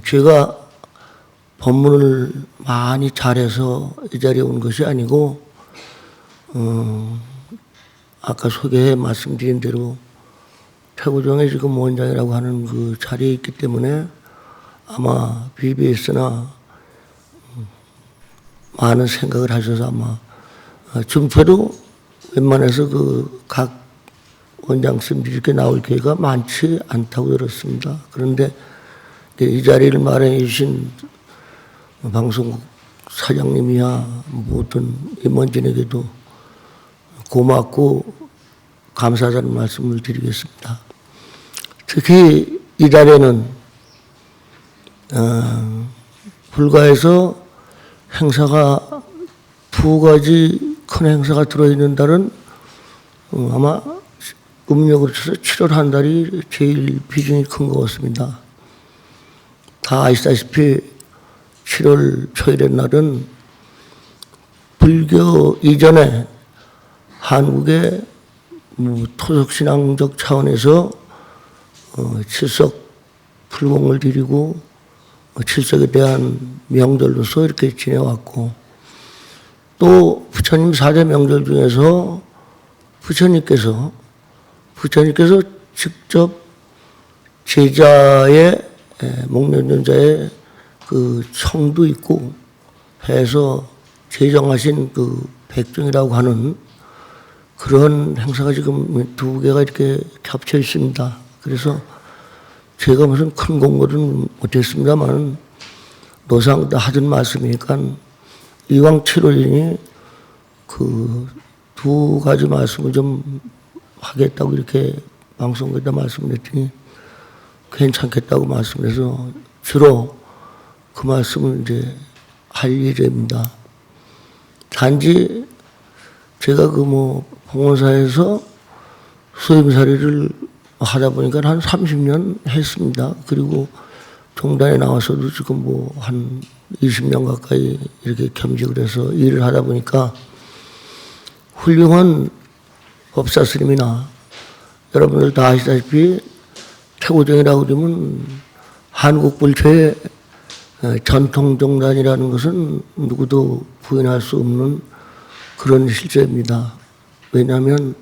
제가 법문을 많이 잘해서 이 자리에 온 것이 아니고, 아까 소개해 말씀드린 대로 태고정의 지금 원장이라고 하는 그 자리에 있기 때문에 아마 BBS나 많은 생각을 하셔서 아마 중표도 웬만해서 그 각 원장님들이 이렇게 나올 기회가 많지 않다고 들었습니다. 그런데 이 자리를 마련해 주신 방송국 사장님이야 모든 임원진에게도 고맙고 감사하다는 말씀을 드리겠습니다. 특히 이 자리에는 불가에서 행사가 두 가지 큰 행사가 들어있는 달은 아마 음력으로 쳐서 7월 한 달이 제일 비중이 큰 것 같습니다. 다 아시다시피 7월 초일의 날은 불교 이전에 한국의 토속신앙적 차원에서 칠석 불공을 드리고 칠석에 대한 명절로서 이렇게 지내왔고, 또 부처님 4대 명절 중에서 부처님께서 직접 제자의 목련전자의 그 청도 있고 해서 제정하신 그 백종이라고 하는 그런 행사가 지금 두 개가 이렇게 겹쳐 있습니다. 그래서 제가 무슨 큰 공부는 못했습니다만 노상 다 하던 말씀이니까 이왕 7월이니 그 두 가지 말씀을 좀 하겠다고 이렇게 방송국에다 말씀을 했더니 괜찮겠다고 말씀을 해서 주로 그 말씀을 이제 할 예정입니다. 단지 제가 그 봉원사에서 수임사리를 하다 보니까 한 30년 했습니다. 그리고 종단에 나와서도 지금 한 20년 가까이 이렇게 겸직을 해서 일을 하다 보니까 훌륭한 법사 스님이나 여러분들 다 아시다시피 태고정이라고 그러면 한국 불교의 전통 종단이라는 것은 누구도 부인할 수 없는 그런 실제입니다. 왜냐하면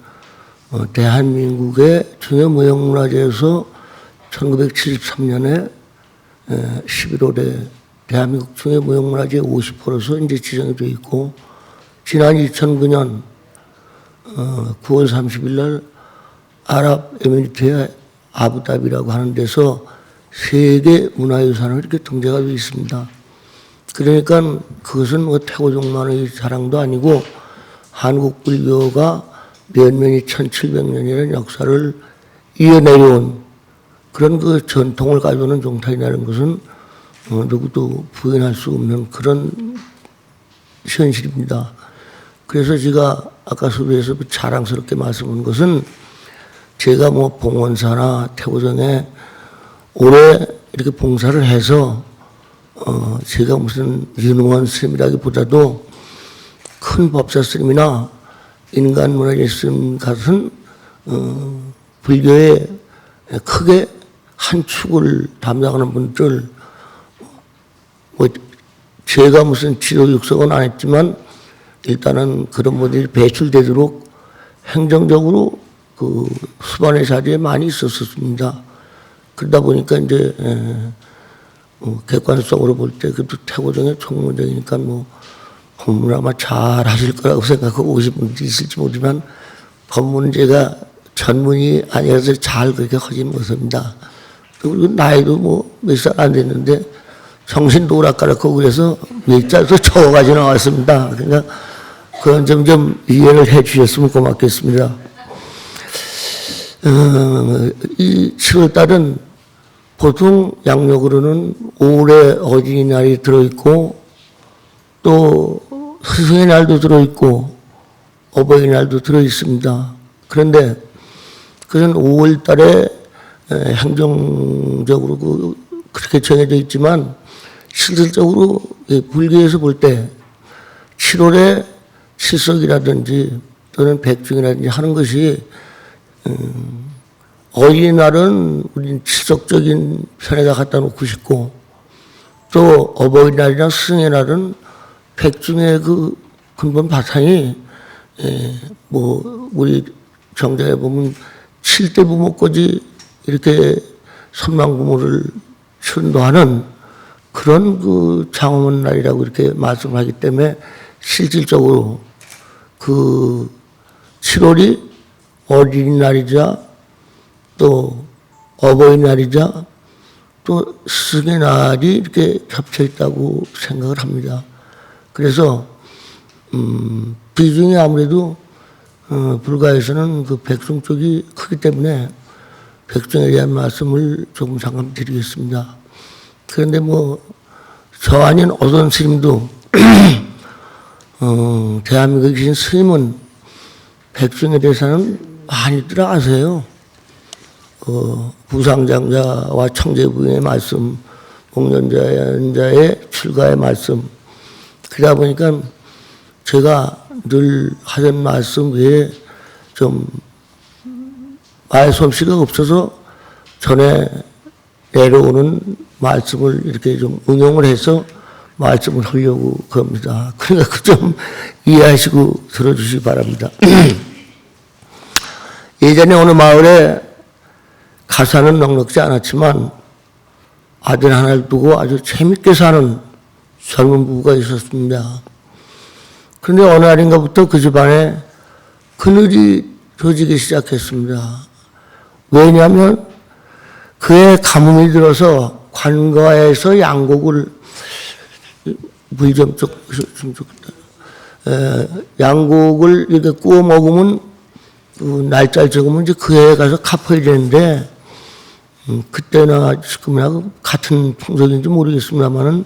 대한민국의 중요무형문화재에서 1973년에 11월에 대한민국 중요무형문화재 50%로 이제 지정이 되어 있고, 지난 2009년 9월 30일 날 아랍에미리트의 아부다비라고 하는 데서 세계 문화유산으로 이렇게 등재가 되어 있습니다. 그러니까 그것은 태고종만의 자랑도 아니고 한국 불교가 면면이 1700년이라는 역사를 이어내려온 그런 그 전통을 가지고 있는 종탈이라는 것은 누구도 부인할 수 없는 그런 현실입니다. 그래서 제가 아까 소리에서 자랑스럽게 말씀한 것은 제가 봉원사나 태고정에 오래 이렇게 봉사를 해서 제가 무슨 유능한 스님이라기보다도 큰 법사 스님이나 인간 문화재 스님 같은 불교의 크게 한 축을 담당하는 분들, 제가 무슨 지도 육성은 안 했지만 일단은 그런 분들이 배출되도록 행정적으로 그 수반의 자리에 많이 있었습니다. 그러다 보니까 이제 객관성으로 볼 때 그래도 태고정의 총무장이니까 법문을 아마 잘 하실 거라고 생각하고 오신 분들이 있을지 모르지만 법문은 제가 전문이 아니어서 잘 그렇게 하지는 못합니다. 그리고 나이도 몇 살 안 됐는데 정신도 오락가락하고 그래서 몇 자도 적어가지고 나왔습니다. 그러니까 그건 좀 이해를 해 주셨으면 고맙겠습니다. 이 7월달은 보통 양력으로는 5월에 어린이날이 들어있고 또 스승의 날도 들어있고 어버이날도 들어있습니다. 그런데 그건 5월달에 행정적으로 그렇게 정해져 있지만 실질적으로 불교에서 볼 때 7월에 칠석이라든지 또는 백중이라든지 하는 것이 어린이날은 우린 지속적인 편에다 갖다 놓고 싶고, 또 어버이날이나 스승의 날은 백중의 그 근본 바탕이 뭐 우리 정자에 보면 7대 부모까지 이렇게 선망부모를 천도하는 그런 그 장엄한 날이라고 이렇게 말씀하기 때문에 실질적으로 그 7월이 어린이날이자 또 어버이날이자 또 스승의 날이 이렇게 겹쳐 있다고 생각을 합니다. 그래서 비중이 아무래도 불가에서는 그 백중 쪽이 크기 때문에 백중에 대한 말씀을 조금 잠깐 드리겠습니다. 그런데 뭐 저 아닌 어떤 스님도 대한민국에 계신 스님은 백중에 대해서는 많이들 아세요. 부상장자와 청제부의 말씀, 목련자의 출가의 말씀. 그러다 보니까 제가 늘 하던 말씀 외에 좀 말솜씨가 없어서 전에 내려오는 말씀을 이렇게 좀 응용을 해서 말씀을 하려고 합니다. 그러니까 그 좀 이해하시고 들어주시기 바랍니다. 예전에 어느 마을에 가사는 넉넉지 않았지만 아들 하나를 두고 아주 재밌게 사는 젊은 부부가 있었습니다. 그런데 어느 날인가부터 그 집안에 그늘이 져지기 시작했습니다. 왜냐하면 그의 가뭄이 들어서 관가에서 양곡을 양곡을 이렇게 구워 먹으면 날짜를 적으면 이제 그 해에 가서 갚아야 되는데 그때나 지금이나 같은 풍속인지 모르겠습니다만은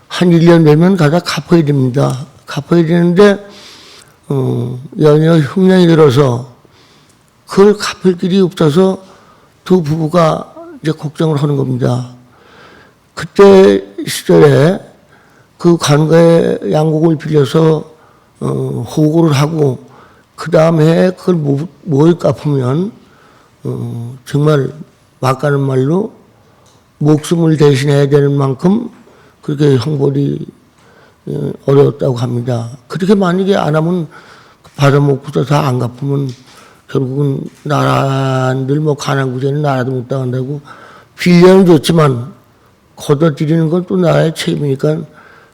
한 1년 되면 가다 갚아야 됩니다. 갚아야 되는데 연이어 흉년이 들어서 그걸 갚을 길이 없어서 두 부부가 이제 걱정을 하는 겁니다. 그때 시절에 그 관가에 양곡을 빌려서 호구를 하고 그 다음에 그걸 뭘 갚으면 정말 막가는 말로 목숨을 대신해야 되는 만큼 그렇게 형벌이 어려웠다고 합니다. 그렇게 만약에 안 하면 받아먹고서 다 안 갚으면 결국은 나라들 뭐 가난 구제는 나라도 못 당한다고 빌려는 줬지만 걷어들이는 건 또 나라의 책임이니까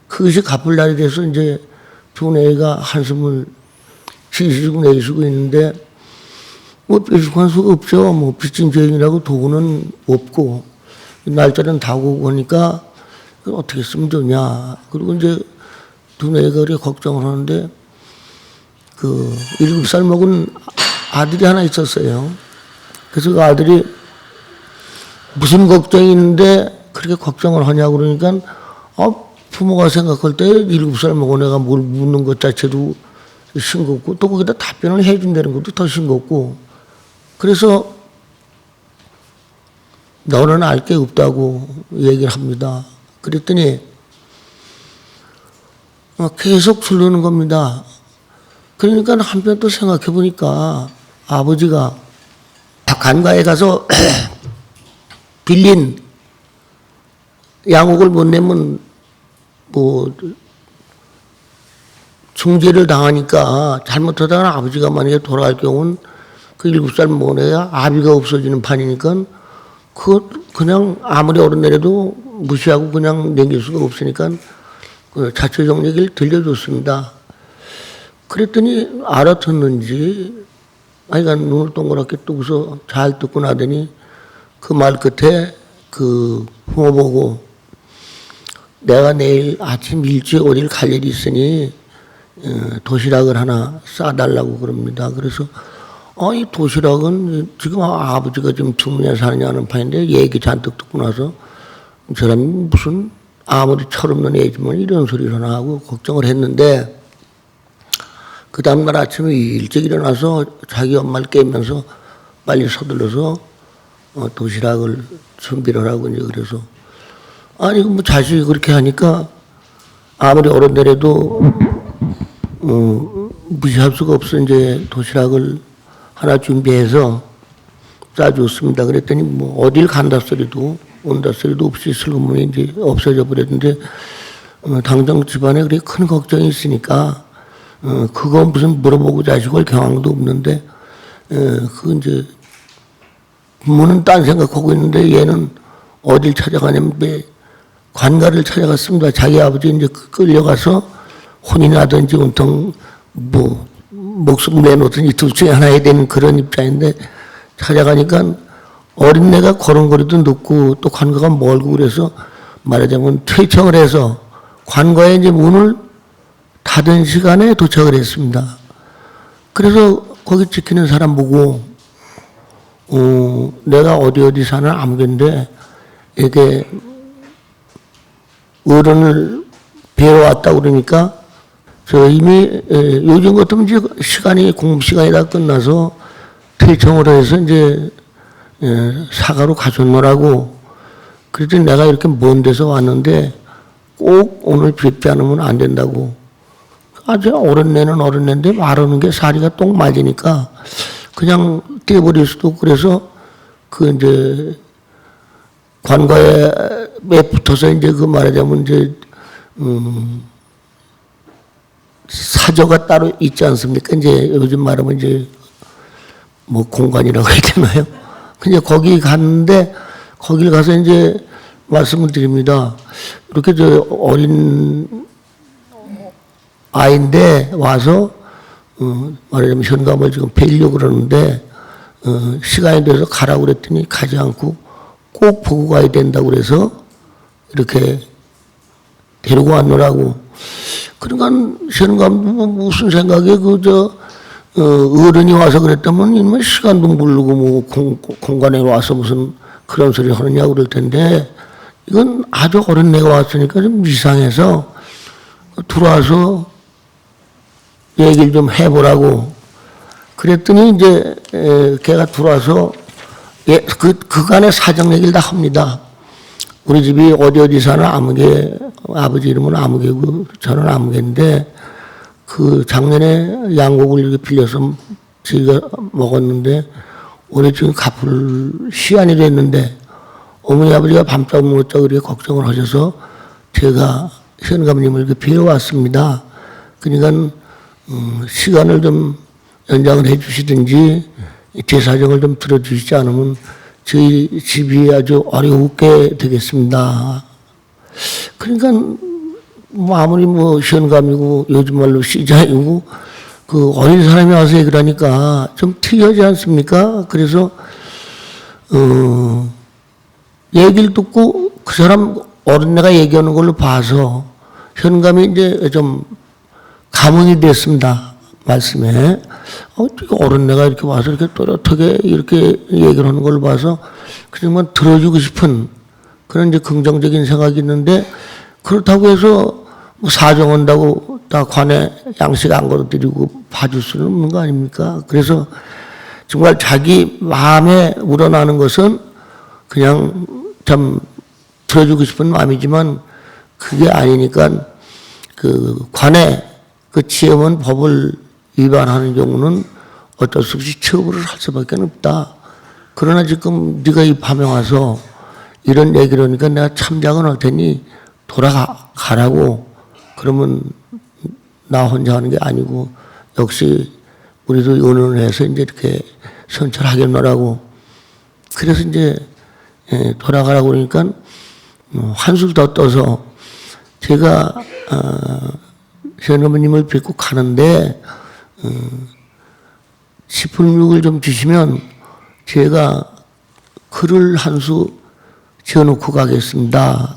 그것이 갚을 날이 돼서 이제 두 애가 한숨을 쉬시고 내쉬고 있는데 뭐 뾰족한 수가 없죠. 뭐 빚진 죄인이라고 도구는 없고 날짜는 다 오고 하니까 어떻게 쓰면 좋냐. 그리고 이제 두 애가 그렇게 걱정을 하는데 그 7살 먹은 아들이 하나 있었어요. 그래서 그 아들이 무슨 걱정이 있는데 그렇게 걱정을 하냐고 그러니까 부모가 생각할 때 7살 먹은 애가 뭘 묻는 것 자체도 싱겁고 또 거기다 답변을 해준다는 것도 더 싱겁고 그래서 너는 알 게 없다고 얘기를 합니다. 그랬더니 계속 zul르는 겁니다. 그러니까 한편 또 생각해 보니까 아버지가 관가에 가서 빌린 양옥을 못 내면 뭐 중죄를 당하니까 잘못하다가 아버지가 만약에 돌아갈 경우는 그 7살 먹은 애가 아비가 없어지는 판이니까 그거 그냥 아무리 어른 내려도 무시하고 그냥 남길 수가 없으니까 그 자초정 얘기를 들려줬습니다. 그랬더니 알아듣는지 아이가 눈을 동그랗게 뜨고서 잘 듣고 나더니 그 말 끝에 그 부모 보고 내가 내일 아침 일찍 어딜 갈 일이 있으니 도시락을 하나 싸달라고 그럽니다. 그래서 이 도시락은 지금 아버지가 지금 주문에 사느냐는 판인데 얘기 잔뜩 듣고 나서 이 사람이 무슨 아무리 철없는 애지만 이런 소리를 하나 하고 걱정을 했는데 그 다음날 아침에 일찍 일어나서 자기 엄마를 깨면서 빨리 서둘러서 도시락을 준비를 하고 이제 그래서 아니 뭐 자식이 그렇게 하니까 아무리 어른들에도 무시할 수가 없어 이제 도시락을 하나 준비해서 싸줬습니다. 그랬더니 뭐 어딜 간다 소리도 온다 소리도 없이 슬그머니 이제 없어져 버렸는데 당장 집안에 그렇게 큰 걱정이 있으니까 그거 무슨 물어보고 자식을 경황도 없는데 그 이제 부모는 딴 생각하고 있는데 얘는 어딜 찾아가냐면 관가를 찾아갔습니다. 자기 아버지 이제 끌려가서 혼인하든지 온통 뭐 목숨 내놓든지 둘 중에 하나 해야 되는 그런 입장인데 찾아가니까 어린애가 걸음걸이도 늦고 또 관가가 멀고 그래서 말하자면 퇴청을 해서 관가에 이제 문을 닫은 시간에 도착을 했습니다. 그래서 거기 지키는 사람 보고 내가 어디 사는 아무개인데 이렇게 어른을 뵈러 왔다고 그러니까 저 이미 요즘 같으면 이제 시간이 공부 시간이 다 끝나서 퇴청을 해서 이제 사가로 가셨노라고 그랬더니 내가 이렇게 먼 데서 왔는데 꼭 오늘 뵙지 않으면 안 된다고 아주 어른네는 어른네인데 말하는 게 사리가 똥 맞으니까 그냥 떼버릴 수도 없고 그래서 그 이제 관과에 붙어서 이제 그 말하자면 이제 사저가 따로 있지 않습니까? 이제 요즘 말하면 이제 뭐 공간이라고 해야 되나요? 근데 거기 갔는데 거길 가서 이제 말씀을 드립니다. 이렇게 저 어린 아이인데 와서 말하자면 현감을 지금 뵈려고 그러는데 시간이 돼서 가라고 그랬더니 가지 않고 꼭 보고 가야 된다고 그래서 이렇게 데리고 왔노라고. 그러니까 현감도 무슨 생각에 어른이 와서 그랬다면 이놈의 시간도 모르고 뭐 공간에 와서 무슨 그런 소리 하느냐고 그럴 텐데 이건 아주 어린 애가 왔으니까 좀 이상해서 들어와서 얘기를 좀 해보라고 그랬더니 이제 걔가 들어와서 그간의 사정 얘기를 다 합니다. 우리 집이 어디 사는 아무개 아버지 이름은 아무개고 저는 아무개인데 그 작년에 양곡을 이렇게 빌려서 저희가 먹었는데 올해 지금 갚을 시한이 됐는데 어머니 아버지가 밤잠 못 자고 그렇게 걱정을 하셔서 제가 현감님을 이렇게 뵈러 왔습니다. 그러니까 시간을 좀 연장을 해 주시든지 제 사정을 좀 들어주시지 않으면 저희 집이 아주 어려우게 되겠습니다. 그러니까 뭐 아무리 뭐 현감이고 요즘 말로 시장이고 그 어린 사람이 와서 얘기를 하니까 좀 특이하지 않습니까? 그래서 얘기를 듣고 그 사람 어린애가 얘기하는 걸로 봐서 현감이 이제 좀 감흥이 됐습니다. 말씀에 어른네가 이렇게 와서 이렇게 또렷하게 이렇게 얘기를 하는 걸 봐서 그냥 들어주고 싶은 그런 이제 긍정적인 생각이 있는데 그렇다고 해서 뭐 사정한다고 다 관에 양식 안 걸어드리고 봐줄 수는 없는 거 아닙니까? 그래서 정말 자기 마음에 우러나는 것은 그냥 참 들어주고 싶은 마음이지만 그게 아니니까 그 관에 그 지엄은 법을 위반하는 경우는 어쩔 수 없이 처벌을 할 수밖에 없다. 그러나 지금 네가 이 밤에 와서 이런 얘기를 하니까 내가 참작은 할 테니 돌아가라고 그러면 나 혼자 하는 게 아니고 역시 우리도 의논을 해서 이제 이렇게 선처하겠노라고 그래서 이제 돌아가라고 그러니까 한술 더 떠서 제가 현어머님을 뵙고 가는데 10분육을 좀 주시면 제가 글을 한 수 지어놓고 가겠습니다.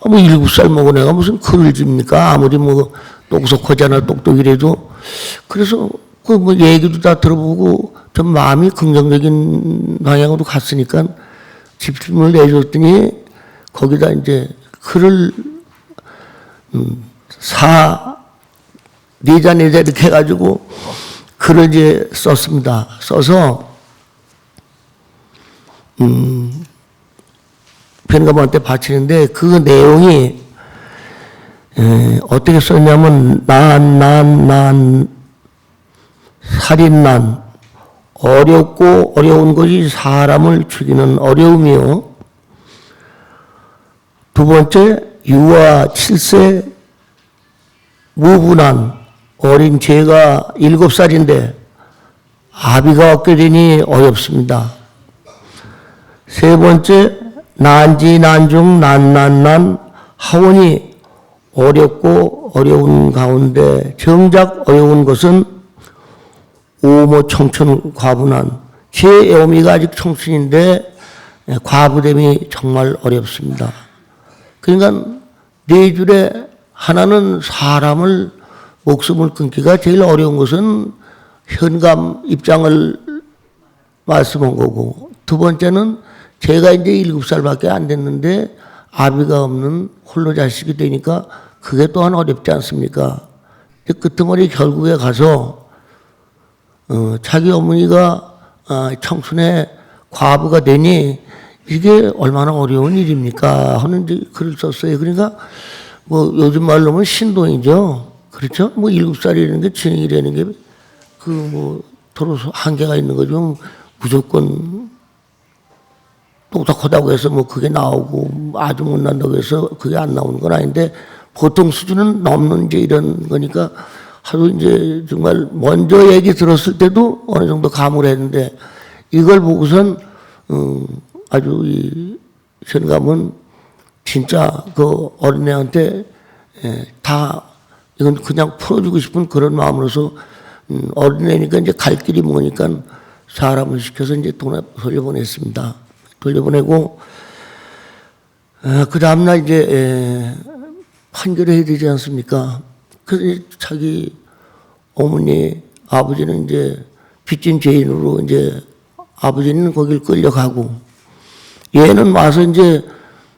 뭐 7살 먹은 애가 무슨 글을 줍니까? 아무리 뭐 똑똑하잖아 똑똑이라도. 그래서 그 뭐 얘기도 다 들어보고 좀 마음이 긍정적인 방향으로 갔으니까 집중을 내줬더니 거기다 이제 글을 네자 이렇게 해가지고 글을 이제 썼습니다. 써서 변감한테 바치는데 그 내용이 어떻게 썼냐면 난 살인난 어렵고 어려운 것이 사람을 죽이는 어려움이요. 두 번째, 유아 7세 무분한 어린 죄가 7살인데 아비가 얻게 되니 어렵습니다. 세 번째, 난지 난중 난난난 하원이 어렵고 어려운 가운데 정작 어려운 것은 오모 청춘 과부난, 제 애미가 아직 청춘인데 과부됨이 정말 어렵습니다. 그러니까 네 줄에 하나는 사람을 목숨을 끊기가 제일 어려운 것은 현감 입장을 말씀한 거고, 두 번째는 제가 이제 7살밖에 안 됐는데 아비가 없는 홀로 자식이 되니까 그게 또한 어렵지 않습니까? 끄트머리 결국에 가서 자기 어머니가 청춘에 과부가 되니 이게 얼마나 어려운 일입니까? 하는 글을 썼어요. 그러니까 뭐 요즘 말로 하면 신동이죠. 그렇죠? 뭐 7살이라는 게 진행이라는 게 그 뭐 서로 한계가 있는 거죠. 무조건 똑똑하다고 해서 뭐 그게 나오고 아주 못난다고 해서 그게 안 나오는 건 아닌데 보통 수준은 넘는 이제 이런 거니까 하도 이제 정말 먼저 얘기 들었을 때도 어느 정도 감을 했는데 이걸 보고선 아주 이 현감은 진짜 그 어린애한테 다 이건 그냥 풀어주고 싶은 그런 마음으로서 어린애니까 이제 갈 길이 뭐니까 사람을 시켜서 이제 돌려보냈습니다. 돌려보내고 그 다음날 이제 판결을 해야 되지 않습니까? 그래서 자기 어머니 아버지는 이제 빚진 죄인으로 이제 아버지는 거길 끌려가고 얘는 와서 이제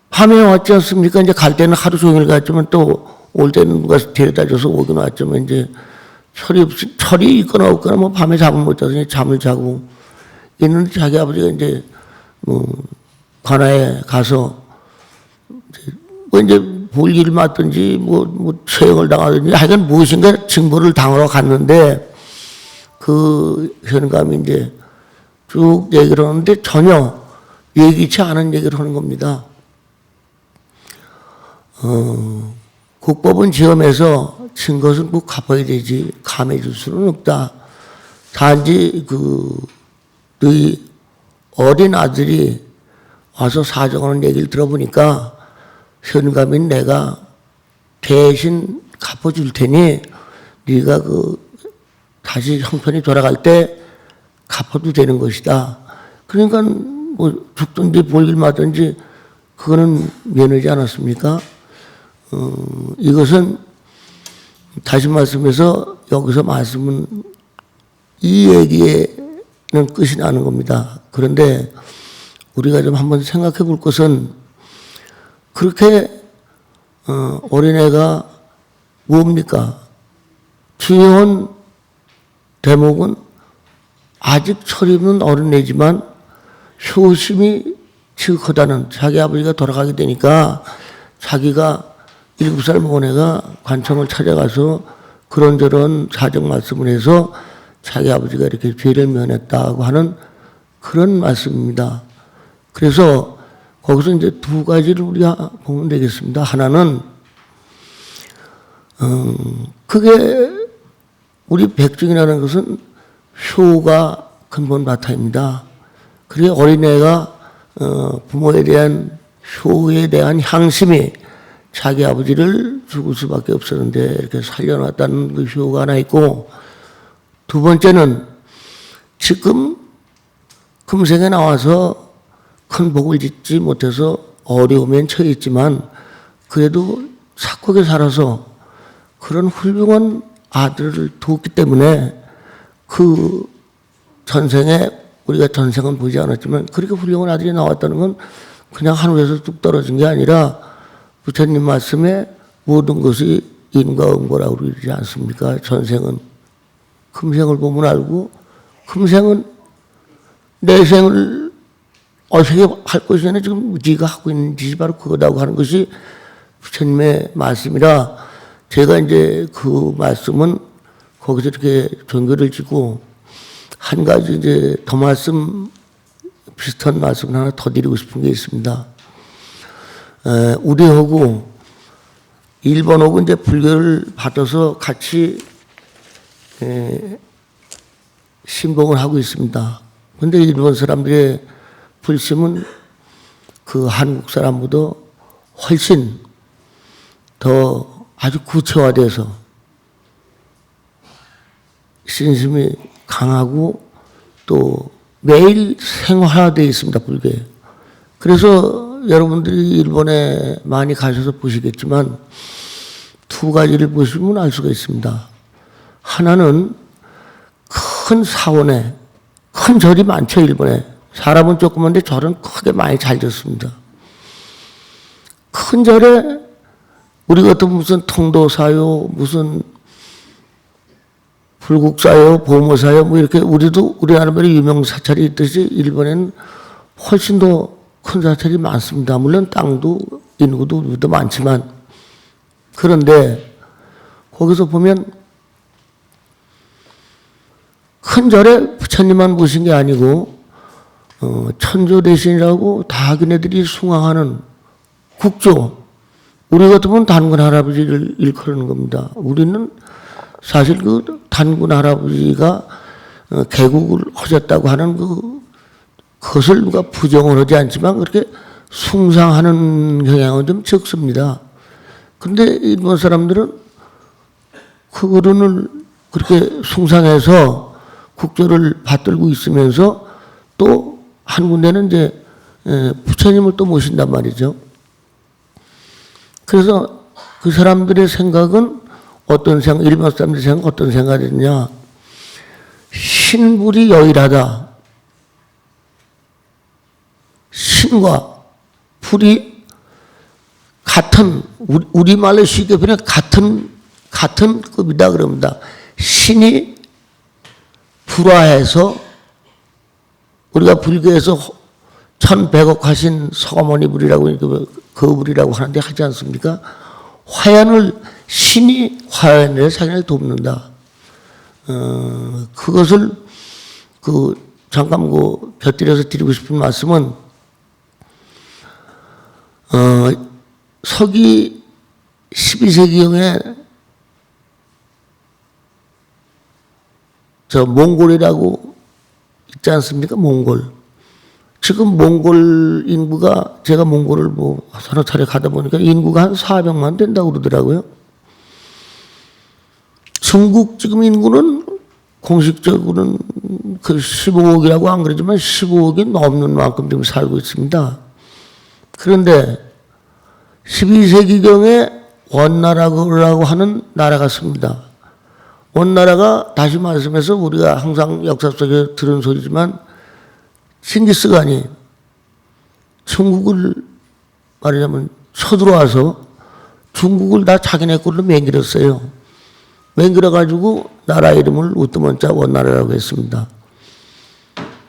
밤에 왔지 않습니까? 이제 갈 때는 하루 종일 갔지만 또 올 때는 누가 데려다 줘서 오긴 왔지만 이제 철이 있거나 없거나 뭐 밤에 잠을 못 자서 잠을 자고 있는데 자기 아버지가 이제 관아에 가서 뭐 이제 볼일 맞든지 뭐 처형을 당하든지 하여간 무엇인가 징벌을 당하러 갔는데 그 현감이 이제 쭉 얘기를 하는데 전혀 예기치 않은 얘기를 하는 겁니다. 국법은 지엄해서 진 것은 꼭 갚아야 되지 감해줄 수는 없다. 단지 너희 어린 아들이 와서 사정하는 얘기를 들어보니까 현감인 내가 대신 갚아줄 테니 네가 다시 형편이 돌아갈 때 갚아도 되는 것이다. 그러니까 뭐 죽든지 볼일 맞든지 그거는 면하지 않았습니까? 이것은 다시 말씀해서 여기서 말씀은 이 얘기에는 끝이 나는 겁니다. 그런데 우리가 좀 한번 생각해 볼 것은 그렇게 어린애가 뭡니까? 중요한 대목은 아직 철이 없는 어린애지만 효심이 지극하다는 자기 아버지가 돌아가게 되니까 자기가 7살 먹은 애가 관청을 찾아가서 그런저런 사정 말씀을 해서 자기 아버지가 이렇게 죄를 면했다고 하는 그런 말씀입니다. 그래서 거기서 이제 두 가지를 우리가 보면 되겠습니다. 하나는 그게 우리 백증이라는 것은 효가 근본 바탕입니다. 그게 어린애가 부모에 대한 효에 대한 향심이 자기 아버지를 죽을 수밖에 없었는데 이렇게 살려놨다는 그 효가 하나 있고, 두 번째는 지금 금생에 나와서 큰 복을 짓지 못해서 어려움에 처해 있지만 그래도 착하게 살아서 그런 훌륭한 아들을 뒀기 때문에 그 전생에 우리가 전생은 보지 않았지만 그렇게 훌륭한 아들이 나왔다는 건 그냥 하늘에서 뚝 떨어진 게 아니라 부처님 말씀에 모든 것이 인과 응보라고 그러지 않습니까? 전생은 금생을 보면 알고 금생은 내 생을 어떻게 할 것이냐 지금 네가 하고 있는 짓이 바로 그거다고 하는 것이 부처님의 말씀이라 제가 이제 그 말씀은 거기서 이렇게 종교를 짓고 한 가지 이제 더 비슷한 말씀을 하나 더 드리고 싶은 게 있습니다. 우리하고 일본하고 이제 불교를 받아서 같이 신봉을 하고 있습니다. 그런데 일본 사람들의 불심은 그 한국 사람보다 훨씬 더 아주 구체화돼서 신심이 강하고 또 매일 생활화되어 있습니다, 불교에. 그래서 여러분들이 일본에 많이 가셔서 보시겠지만 두 가지를 보시면 알 수가 있습니다. 하나는 큰 사원에 큰 절이 많죠, 일본에. 사람은 조그만데 절은 크게 많이 잘 졌습니다. 큰 절에 우리 같은 무슨 통도사요, 무슨 불국사요, 보모사요, 뭐 이렇게 우리도 우리 나라만의 유명 사찰이 있듯이 일본에는 훨씬 더 큰 사찰이 많습니다. 물론 땅도 인구도 우리도 많지만. 그런데 거기서 보면 큰 절에 부처님만 모신 게 아니고 천조 대신이라고 다 그네들이 숭앙하는 국조, 우리 같으면 단군 할아버지를 일컬는 겁니다. 우리는 사실 그 단군 할아버지가 개국을 하셨다고 하는 그것을 누가 부정을 하지 않지만 그렇게 숭상하는 경향은 좀 적습니다. 그런데 일본 사람들은 그 어른을 그렇게 숭상해서 국조를 받들고 있으면서 또 한 군데는 이제 부처님을 또 모신단 말이죠. 그래서 그 사람들의 생각은 일본 사람들의 생각은 어떤 생각이냐. 신불이 여일하다. 신과 불이 같은, 우리말로 쉽게 표현해 같은 급이다 그럽니다. 신이 불화해서 우리가 불교에서 1100억 하신 서가모니 불이라고 그 불이라고 하는데 하지 않습니까? 신이 화연을 자기를 돕는다. 그것을 잠깐 곁들여서 드리고 싶은 말씀은 서기 12세기경에 몽골이라고 있지 않습니까? 몽골. 지금 몽골 인구가 제가 몽골을 서너 차례 가다 보니까 인구가 한 400만 된다고 그러더라고요. 중국 지금 인구는 공식적으로는 그 15억이라고 안 그러지만 15억이 넘는 만큼 지금 살고 있습니다. 그런데 12세기경에 원나라고 하는 나라가 있습니다. 원나라가 다시 말씀해서 우리가 항상 역사 속에 들은 소리지만 칭기스칸이 중국을 말하자면 쳐들어와서 중국을 다 자기네 걸로 맹길었어요. 맹길어가지고 나라 이름을 우뚜먼자 원나라라고 했습니다.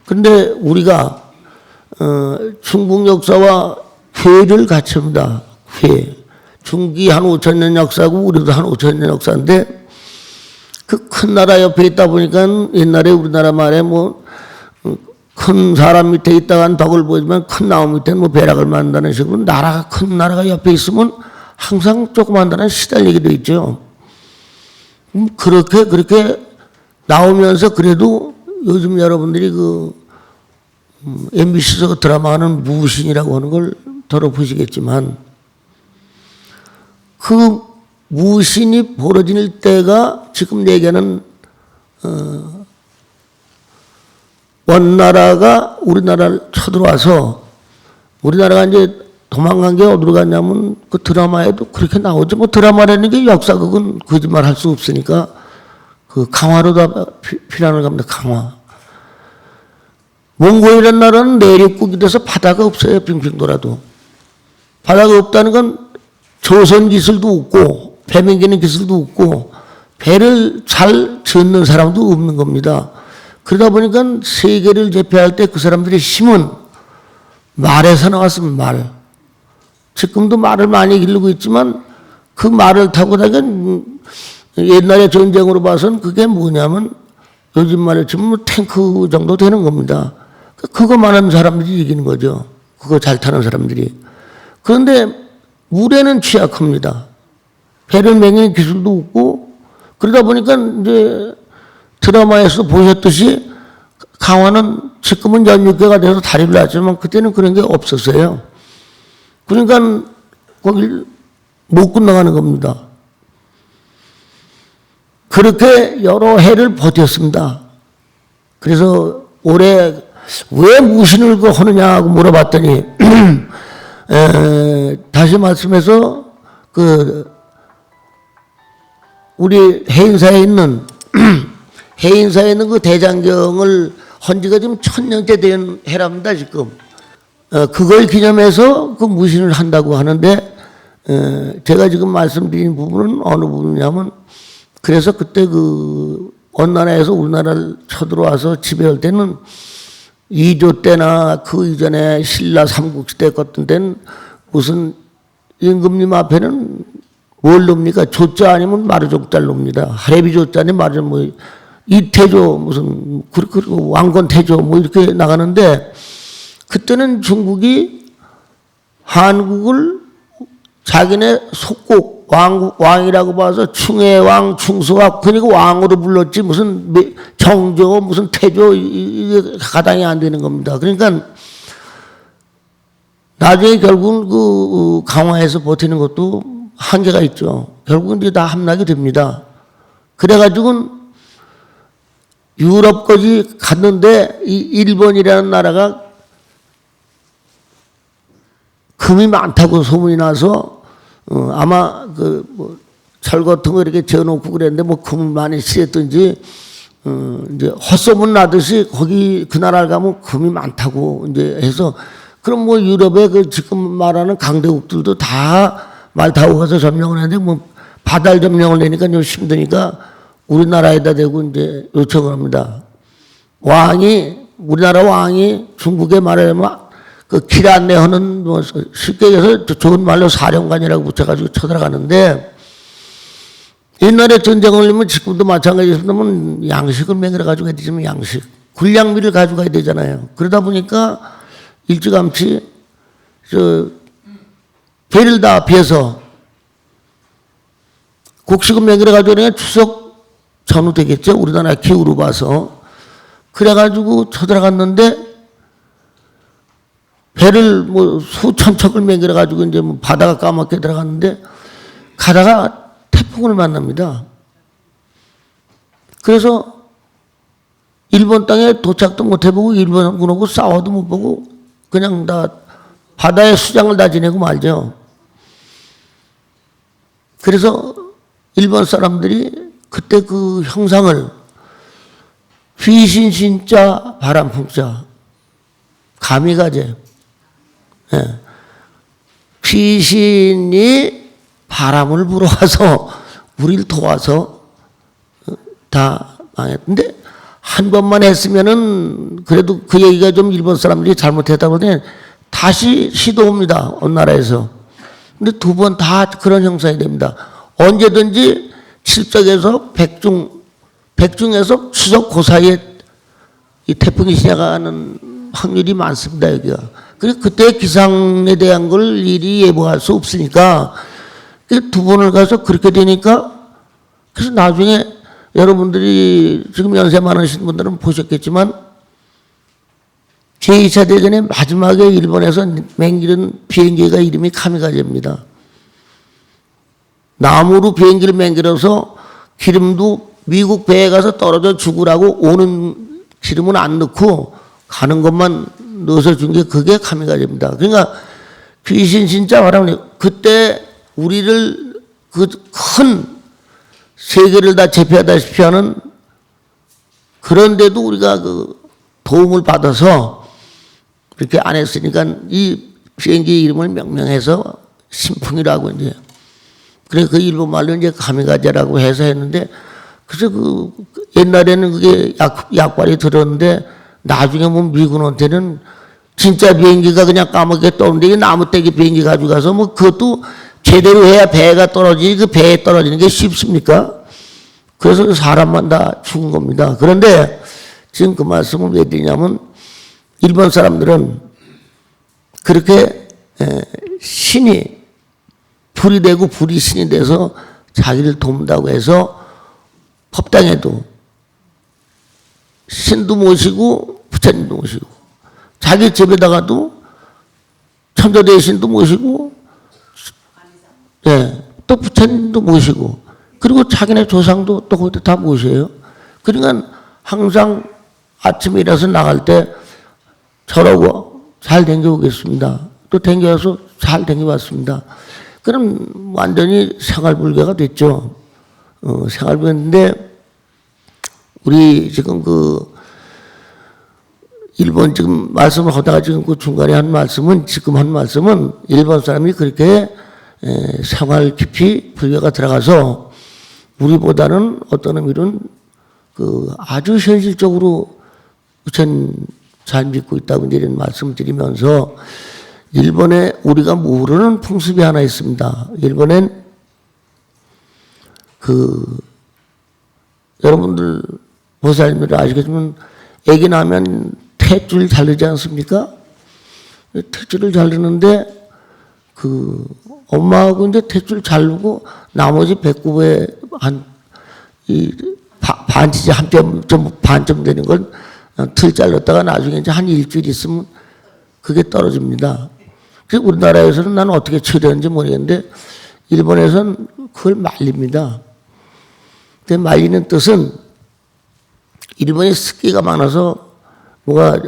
그런데 우리가 중국 역사와 회를 같이 합니다. 회. 중국이 한 5,000년 역사고 우리도 한 5,000년 역사인데 그 큰 나라 옆에 있다 보니까 옛날에 우리나라 말에 큰 사람 밑에 있다간 덕을 보이지만 큰 나무 밑에는 배락을 만든다는 식으로 큰 나라가 옆에 있으면 항상 조그만 나라는 시달리게 돼 있죠. 그렇게 나오면서 그래도 요즘 여러분들이 MBC에서 드라마 하는 무신이라고 하는 걸 들어보시겠지만 그 무신이 벌어질 때가 지금 얘기하는 원나라가 우리나라를 쳐들어와서 우리나라가 이제 도망간 게 어디로 갔냐면 그 드라마에도 그렇게 나오죠. 드라마라는 게 역사극은 거짓말 할 수 없으니까 강화로 다 피난을 갑니다. 강화. 몽골이라는 나라는 내륙국이 돼서 바다가 없어요. 빙빙 돌아도. 바다가 없다는 건 조선 기술도 없고 배 mainten기는 기술도 없고 배를 잘 짓는 사람도 없는 겁니다. 그러다 보니까 세계를 제패할 때 그 사람들의 힘은 말에서 나왔으면 말. 지금도 말을 많이 기르고 있지만 그 말을 타고 다니까 옛날에 전쟁으로 봐서는 그게 뭐냐면 요즘 말로 치면 뭐 탱크 정도 되는 겁니다. 그거 많은 사람들이 이기는 거죠. 그거 잘 타는 사람들이. 그런데 물에는 취약합니다. 배를 맹이는 기술도 없고, 그러다 보니까 이제 드라마에서 보셨듯이 강화는 지금은 연육계가 돼서 다리를 놨지만 그때는 그런 게 없었어요. 그러니까 거길 못 건너가는 겁니다. 그렇게 여러 해를 버텼습니다. 그래서 올해 왜 무신을 하느냐고 물어봤더니 다시 말씀해서 우리 해인사에 있는 그 대장경을 헌 지가 지금 1000년째 된 해랍니다, 지금. 그걸 기념해서 그 무신을 한다고 하는데, 제가 지금 말씀드린 부분은 어느 부분이냐면, 그래서 그때 어느 나라에서 우리나라를 쳐들어와서 지배할 때는 2조 때나 그 이전에 신라 삼국시대 같은 데는 무슨 임금님 앞에는 뭘 놉니까? 조자 아니면 마르족자를 놉니다. 하레비 조자 아니면 마르족 뭐 이태조 무슨 그리고 왕건태조 뭐 이렇게 나가는데, 그때는 중국이 한국을 자기네 속국 왕이라고 봐서 충해왕, 충서왕, 그러니까 왕으로 불렀지 무슨 정조, 무슨 태조 이게 가당이 안 되는 겁니다. 그러니까 나중에 결국은 그 강화에서 버티는 것도 한계가 있죠. 결국은 이제 다 함락이 됩니다. 그래가지고는 유럽까지 갔는데 이 일본이라는 나라가 금이 많다고 소문이 나서 아마 철 같은 거 이렇게 재놓고 그랬는데 뭐 금을 많이 실었든지 이제 헛소문 나듯이 거기 그 나라를 가면 금이 많다고 이제 해서, 그럼 뭐 유럽의 그 지금 말하는 강대국들도 다 말 타고 가서 점령을 했는데 뭐 바다를 점령을 내니까 좀 힘드니까 우리나라에다 대고 이제 요청을 합니다. 우리나라 왕이 중국에 말하자면 그 길 안내하는 뭐 쉽게 해서 좋은 말로 사령관이라고 붙여가지고 쳐들어가는데, 옛날에 전쟁을 하려면 지금도 마찬가지였으면 양식을 맹글어 가지고 가야 되지만 군량미를 가져가야 되잖아요. 그러다 보니까 일찌감치 배를 다 비해서 곡식을 맹글어 가지고 그냥 추석 전후 되겠죠. 우리나라 기후로 봐서. 그래가지고 쳐들어갔는데 배를 뭐 수천 척을 맹글어 가지고 이제 뭐 바다가 까맣게 들어갔는데 가다가 태풍을 만납니다. 그래서 일본 땅에 도착도 못 해보고 일본군하고 싸워도 못 보고 그냥 다 바다에 수장을 다 지내고 말죠. 그래서 일본 사람들이 그때 그 형상을 휘신신자 바람풍자 가미가제, 귀신이 바람을 불어와서 우리를 도와서 다 망했는데, 한 번만 했으면은 그래도 그 얘기가 좀 일본 사람들이 잘못했다고 하더니 다시 시도합니다, 어느 나라에서. 근데 두 번 다 그런 형상이 됩니다. 언제든지 칠적에서 백중에서 추석 그 사이에 이 태풍이 시작하는 확률이 많습니다, 여기가. 그래서 그때 기상에 대한 걸 일이 예보할 수 없으니까 두 번을 가서 그렇게 되니까, 그래서 나중에 여러분들이 지금 연세 많으신 분들은 보셨겠지만 제2차 대전의 마지막에 일본에서 맹기는 비행기가 이름이 카미가제입니다. 나무로 비행기를 맹길어서 기름도 미국 배에 가서 떨어져 죽으라고 오는 기름은 안 넣고 가는 것만 넣어서 준 게 그게 카미가제입니다. 그러니까 귀신 진짜 말하면 그때 우리를 그 큰 세계를 다 제패하다시피 하는, 그런데도 우리가 그 도움을 받아서 그렇게 안 했으니까 이 비행기 이름을 명명해서 신풍이라고 이제, 그래 그 일본 말로 이제 카미가제라고 해서 했는데, 그래서 그 옛날에는 그게 약발이 들었는데 나중에 뭐 미군한테는 진짜 비행기가 그냥 까맣게 떠오르는데 나무떼기 비행기 가지고 가서 뭐 그것도 제대로 해야 배가 떨어지지, 그 배에 떨어지는 게 쉽습니까? 그래서 사람만 다 죽은 겁니다. 그런데 지금 그 말씀을 왜 드리냐면 일본 사람들은 그렇게 신이 불이 되고 불이 신이 돼서 자기를 돕는다고 해서 법당에도 신도 모시고 부처님도 모시고 자기 집에다가도 천자대신도 모시고 또 부처님도 모시고 그리고 자기네 조상도 또 거기다 다 모셔요. 그러니까 항상 아침에 일어나서 나갈 때 저러고 잘 댕겨오겠습니다. 또 댕겨와서 잘 댕겨왔습니다. 그럼 완전히 생활불교가 됐죠. 생활불교인데 우리 지금 그 일본 지금 말씀을 하다가 지금 그 중간에 한 말씀은 지금 한 말씀은 일본 사람이 그렇게 생활 깊이 불교가 들어가서 우리보다는 어떤 의미로는 그 아주 현실적으로 우선 잘 믿고 있다고 이런 말씀을 드리면서 일본에 우리가 모르는 풍습이 하나 있습니다. 일본엔 그 여러분들 보살님들 아시겠지만 애기 나면 탯줄 자르지 않습니까? 탯줄을 자르는데 그 엄마하고 이제 탯줄 자르고 나머지 배꼽에 반지지 한 점 반점 되는 걸 틀 잘랐다가 나중에 이제 한 일주일 있으면 그게 떨어집니다. 그래서 우리나라에서는 나는 어떻게 처리하는지 모르겠는데 일본에서는 그걸 말립니다. 근데 말리는 뜻은 일본이 습기가 많아서 뭐가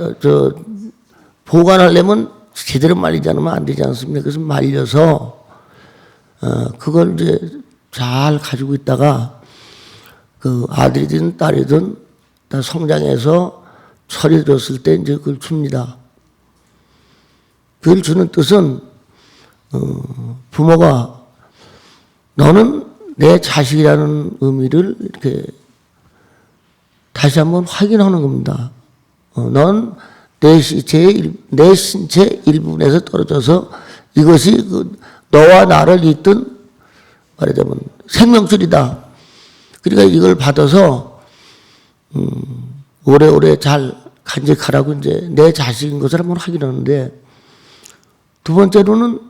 보관하려면 제대로 말리지 않으면 안 되지 않습니까? 그래서 말려서 그걸 이제 잘 가지고 있다가 그 아들이든 딸이든 다 성장해서 철이 들었을 때 이제 그걸 줍니다. 그걸 주는 뜻은 부모가 너는 내 자식이라는 의미를 이렇게 다시 한번 확인하는 겁니다. 넌 내 신체 일부분에서 떨어져서 이것이 그 너와 나를 잇던 말하자면 생명줄이다. 그러니까 이걸 받아서 오래오래 잘 간직하라고 이제 내 자식인 것을 한번 확인하는데 두 번째로는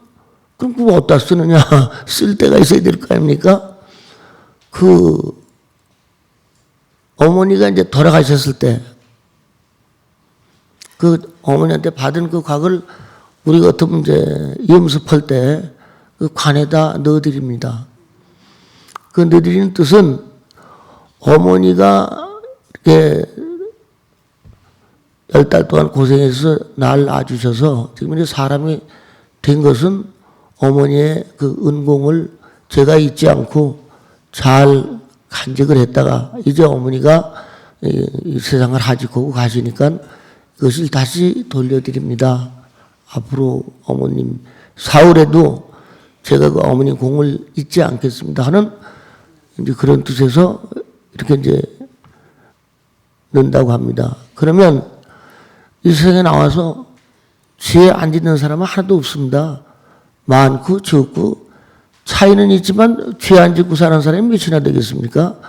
그럼 그거 어디다 쓰느냐 쓸 데가 있어야 될 거 아닙니까? 그 어머니가 이제 돌아가셨을 때 그 어머니한테 받은 그 곽을 우리 같으면 이제 염습할 때 그 관에다 넣어드립니다. 그 넣어드리는 뜻은 어머니가 이렇게 10달 동안 고생해서 날 낳아주셔서 지금 이제 사람이 된 것은 어머니의 그 은공을 제가 잊지 않고 잘 간직을 했다가 이제 어머니가 이 세상을 하직하고 가시니까 그것을 다시 돌려드립니다. 앞으로 어머님 사흘에도 제가 그 어머님 공을 잊지 않겠습니다 하는 이제 그런 뜻에서 이렇게 이제 넣는다고 합니다. 그러면 이 세상에 나와서 죄 안 짓는 사람은 하나도 없습니다. 많고 적고 차이는 있지만 죄 안 짓고 사는 사람이 몇이나 되겠습니까?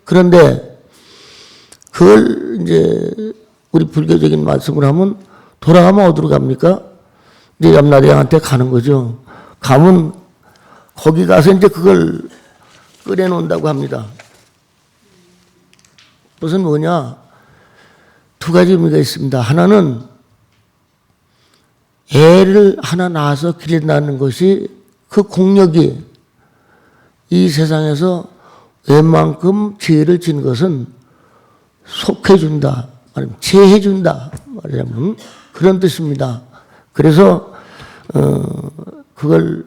그런데 그걸 이제 우리 불교적인 말씀을 하면 돌아가면 어디로 갑니까? 이제 염라대왕한테 가는 거죠. 가면 거기 가서 이제 그걸 끓여놓는다고 합니다. 그것은 뭐냐? 두 가지 의미가 있습니다. 하나는 애를 하나 낳아서 기른다는 것이 그 공력이 이 세상에서 웬만큼 죄를 진 것은 속해준다, 아니면 제해준다, 말하자면 그런 뜻입니다. 그래서 그걸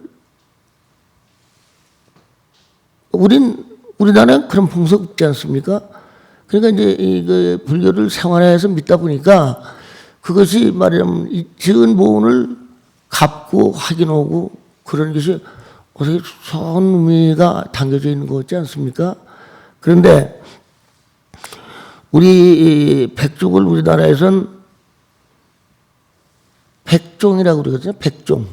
우리나라는 그런 풍속 없지 않습니까? 그러니까 이제 이 불교를 생활해서 믿다 보니까 그것이 말하자면 이 지은 보은을 갚고 확인하고 그런 것이 어떻게 좋은 의미가 담겨져 있는 것 같지 않습니까? 그런데 우리 백종을 우리나라에서는 백종이라고 그러거든요. 백종.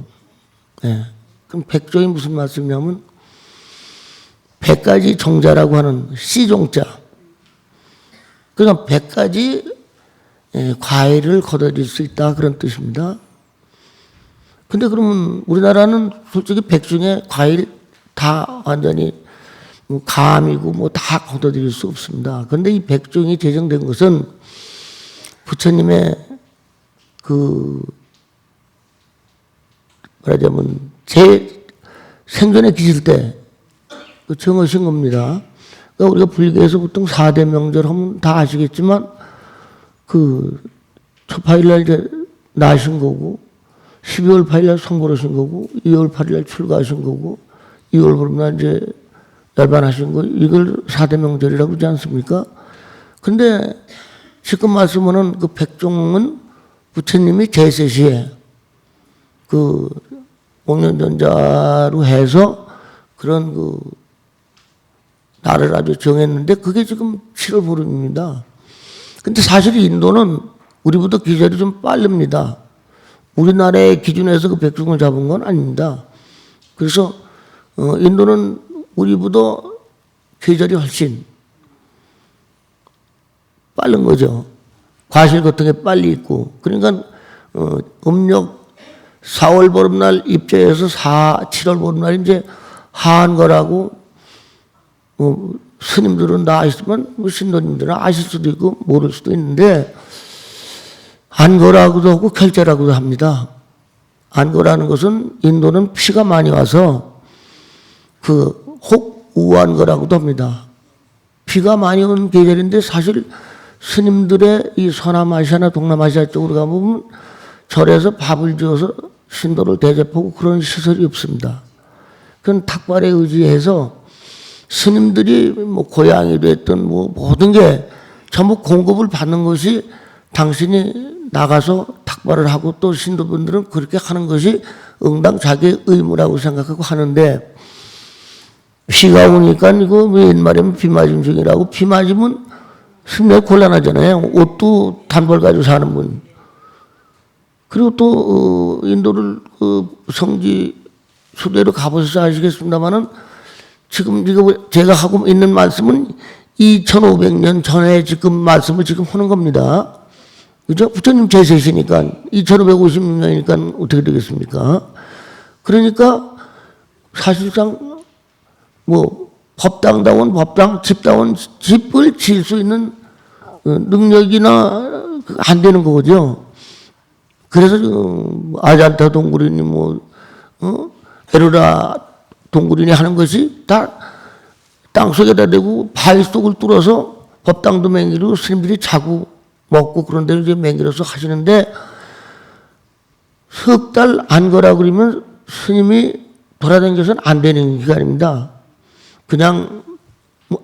네. 그럼 백종이 무슨 말씀이냐면 100가지 종자라고 하는 씨종자. 그러니까 100가지 과일을 거둬들일 수 있다 그런 뜻입니다. 근데 그러면 우리나라는 솔직히 100 중에 과일 다 완전히 감이고 뭐 다 거둬들일 수 없습니다. 그런데 이 100종이 제정된 것은 부처님의 그 말하자면 제 생전에 계실 때 정하신 겁니다. 그러니까 우리가 불교에서 보통 4대 명절 하면 다 아시겠지만 그 초파일날 이제 나신 거고 12월 8일날 성불하신 거고 2월 8일날 출가하신 거고 2월 보름날 이제 열반하신 거 이걸 4대 명절이라고 그러지 않습니까? 근데 지금 말씀하는 그 백종은 부처님이 제세시에 그 목련전자로 해서 그런 그 날을 아주 정했는데 그게 지금 7월 보름입니다. 근데 사실 인도는 우리보다 기절이 좀 빠릅니다. 우리나라의 기준에서 그 백종을 잡은 건 아닙니다. 그래서 인도는 우리보다 계절이 훨씬 빠른 거죠. 과실 같은 게 빨리 있고. 그러니까 음력 4월 보름날 입제해서 7월 보름날 이제 하한 거라고 스님들은 다 아시지만 신도님들은 아실 수도 있고 모를 수도 있는데 안거라고도 하고 결제라고도 합니다. 안거라는 것은 인도는 피가 많이 와서 그 혹우안거라고도 합니다. 비가 많이 오는 계절인데 사실 스님들의 이 서남아시아나 동남아시아 쪽으로 가보면 절에서 밥을 지어서 신도를 대접하고 그런 시설이 없습니다. 그건 탁발에 의지해서 스님들이 뭐 고향이 됐든 뭐 모든 게 전부 공급을 받는 것이 당신이 나가서 탁발을 하고 또 신도분들은 그렇게 하는 것이 응당 자기의 의무라고 생각하고 하는데 비가 오니까 이거 옛말에는 비 맞은 중이라고 비 맞으면 승려가 곤란하잖아요. 옷도 단벌 가지고 사는 분. 그리고 또 인도를 성지 수대로 가보셔서 아시겠습니다만은 지금 이거 제가 하고 있는 말씀은 2500년 전에 지금 말씀을 지금 하는 겁니다. 그죠? 부처님 제세시니까 2556년이니까 어떻게 되겠습니까? 그러니까 사실상 뭐 법당다운 법당, 집다운 집을 지을 수 있는 능력이나 안 되는 거죠. 그래서 아잔타 동굴이니 에로라 동굴이니 하는 것이 다 땅속에다 대고 바위 속을 뚫어서 법당도 맹기로 스님들이 자고 먹고 그런 데를 이제 맹기로서 하시는데 석 달 안 거라 그러면 스님이 돌아다니서는 안 되는 기간입니다. 그냥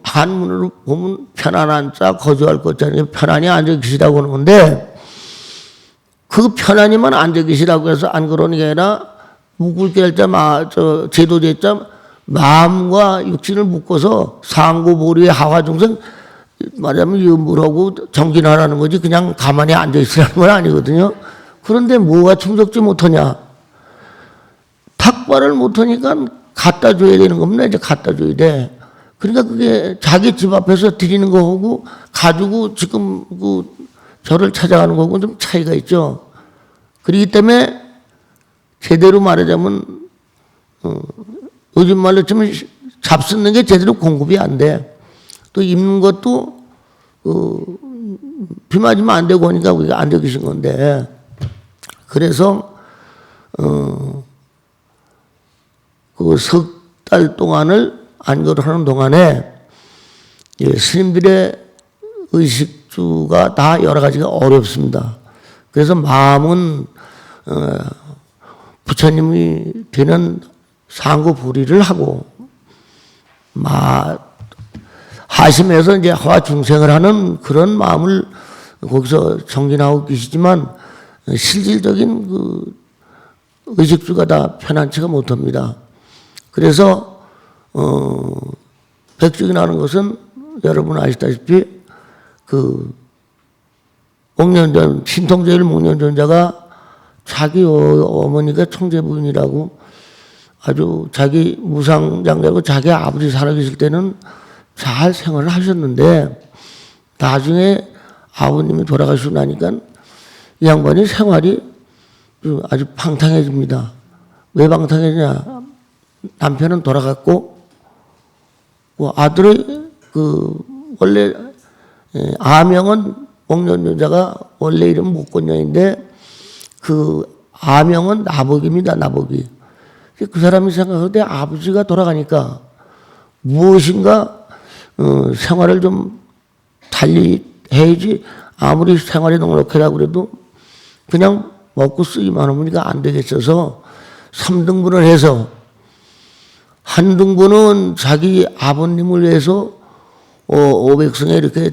한문으로 보면 편안한 자 거주할 것자니 편안히 앉아 계시라고 하는 건데 그 편안히만 앉아 계시라고 해서 안 그러는 게 아니라 묶을게자 제도제자 마음과 육신을 묶어서 상고보리의 하화중생 말하자면 염불하고 정진하라는 거지 그냥 가만히 앉아 있으라는 건 아니거든요. 그런데 뭐가 충족지 못하냐? 탁발을 못하니까 갖다 줘야 되는 겁니다. 이제 갖다 줘야 돼. 그러니까 그게 자기 집 앞에서 드리는 거하고 가지고 지금 그 절을 찾아가는 거하고 좀 차이가 있죠. 그렇기 때문에 제대로 말하자면 요즘 말로 치면 잡수는 게 제대로 공급이 안 돼. 또 입는 것도 비 맞으면 안 되고 하니까 우리가 앉아 계신 건데 그래서 그 석 달 동안을 안거를 하는 동안에 스님들의 의식주가 다 여러 가지가 어렵습니다. 그래서 마음은 부처님이 되는 상고불의를 하고 하심에서 이제 하와 중생을 하는 그런 마음을 거기서 정진하고 계시지만 실질적인 그 의식주가 다 편안치가 못합니다. 그래서 백종이 나는 것은 여러분 아시다시피 그 목련전 신통제일 목련전자가 자기 어머니가 청제부인이라고 아주 자기 무상장자고 자기 아버지 살아계실 때는 잘 생활을 하셨는데 나중에 아버님이 돌아가시고 나니까 이 양반이 생활이 아주 방탕해집니다. 왜 방탕해지냐? 남편은 돌아갔고 아들의 원래 아명은 목련여자가 원래 이름 목건녀인데 아명은 나복입니다. 나복이. 그 사람이 생각할 때 아버지가 돌아가니까 무엇인가 생활을 좀 달리 해야지. 아무리 생활이 넉넉하다고 그래도 그냥 먹고 쓰기만 하니까 안 되겠어서 3등분을 해서 한 등분은 자기 아버님을 위해서 오백성에 이렇게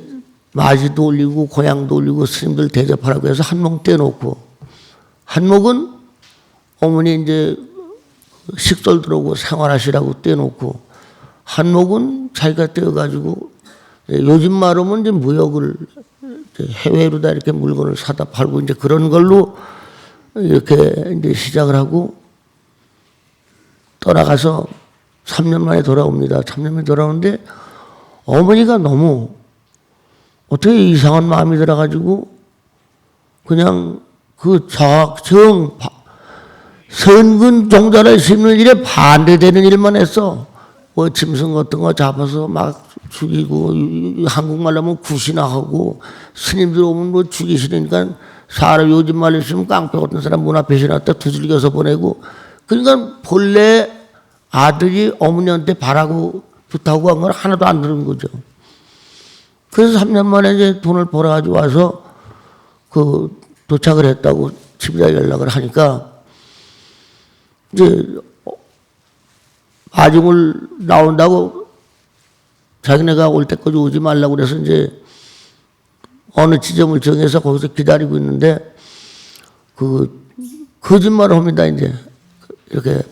마지도 올리고 고향도 올리고 스님들 대접하라고 해서 한 몫 떼놓고 한 몫은 어머니 이제 식솔 들어오고 생활하시라고 떼놓고 한 몫은 자기가 떼어가지고 요즘 말하면 이제 무역을 해외로다 이렇게 물건을 사다 팔고 이제 그런 걸로 이렇게 이제 시작을 하고 떠나가서 3년 만에 돌아옵니다. 3년 만에 돌아오는데 어머니가 너무 어떻게 이상한 마음이 들어가지고 그냥 선근 종자를 심는 일에 반대되는 일만 했어. 뭐 짐승 같은 거 잡아서 막 죽이고 한국말로 하면 굿이나 하고 스님들 오면 뭐 죽이 싫으니까 사람 요즘 말로 쓰면 깡패 같은 사람 문 앞에 지났다 두들겨서 보내고 그러니까 본래 아들이 어머니한테 바라고 부탁하고 한 건 하나도 안 들은 거죠. 그래서 3년 만에 이제 돈을 벌어가지고 와서 도착을 했다고 집에다 연락을 하니까 이제 아중을 나온다고 자기네가 올 때까지 오지 말라고 그래서 이제 어느 지점을 정해서 거기서 기다리고 있는데 거짓말을 합니다. 이제 이렇게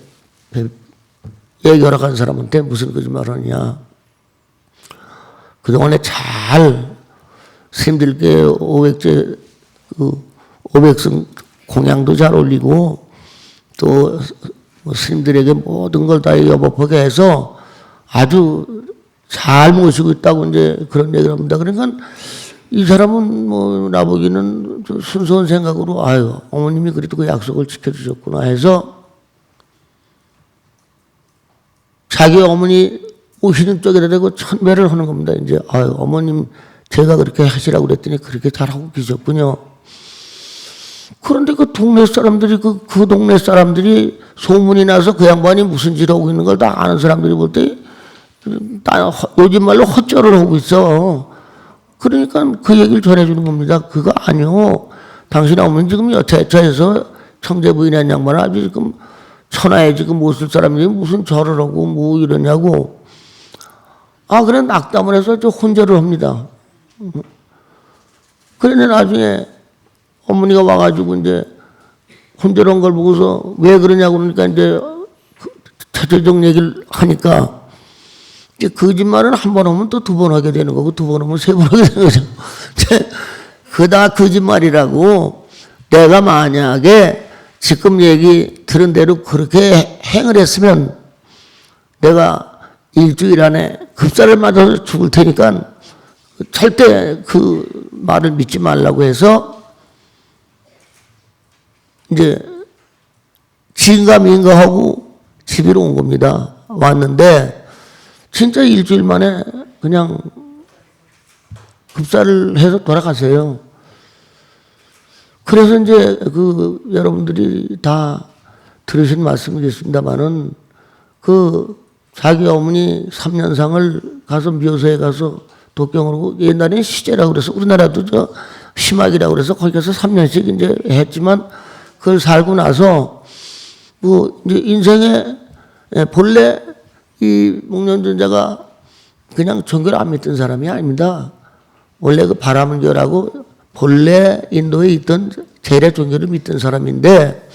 얘기하러 간 사람한테 무슨 거짓말을 하냐. 그동안에 잘 스님들께 500성 공양도 잘 올리고 또 스님들에게 모든 걸 다 여법하게 해서 아주 잘 모시고 있다고 이제 그런 얘기를 합니다. 그러니까 이 사람은 뭐 나보기는 순수한 생각으로 아유 어머님이 그래도 그 약속을 지켜주셨구나 해서 자기 어머니 오시는 쪽에다 대고 천배를 하는 겁니다. 이제 아유 어머님 제가 그렇게 하시라고 그랬더니 그렇게 잘하고 계셨군요. 그런데 그 동네 사람들이 그 동네 사람들이 소문이 나서 그 양반이 무슨 짓을 하고 있는 걸 다 아는 사람들이 볼 때 요즘 말로 헛절을 하고 있어. 그러니까 그 얘기를 전해주는 겁니다. 그거 아니요. 당신 어머니 지금 여차여차해서 청제 부인한 양반은 아주 지금 천하에 지금 못 쓸 사람들이 무슨 절을 하고 뭐 이러냐고. 그래 낙담을 해서 저 혼절을 합니다. 그런데 나중에 어머니가 와가지고 이제 혼절한 걸 보고서 왜 그러냐고 그러니까 이제 자체적 얘기를 하니까 이제 거짓말은 한 번 하면 또 두 번 하게 되는 거고 두 번 하면 세 번 하게 되는 거죠. 그다 거짓말이라고 내가 만약에 지금 얘기 들은 대로 그렇게 행을 했으면 내가 일주일 안에 급사를 맞아서 죽을 테니까 절대 그 말을 믿지 말라고 해서 이제 지인가 미인가하고 집으로 온 겁니다. 왔는데 진짜 일주일 만에 그냥 급사를 해서 돌아가세요. 그래서 이제 여러분들이 다 들으신 말씀이겠습니다만은 자기 어머니 3년상을 가서 묘소에 가서 독경을 하고 옛날에는 시제라고 그래서 우리나라도 심학이라고 그래서 거기 가서 3년씩 이제 했지만 그걸 살고 나서 이제 인생에 본래 이 목련전자가 그냥 종교를 안 믿던 사람이 아닙니다. 원래 바라문교라고 본래 인도에 있던 재래 종교를 믿던 사람인데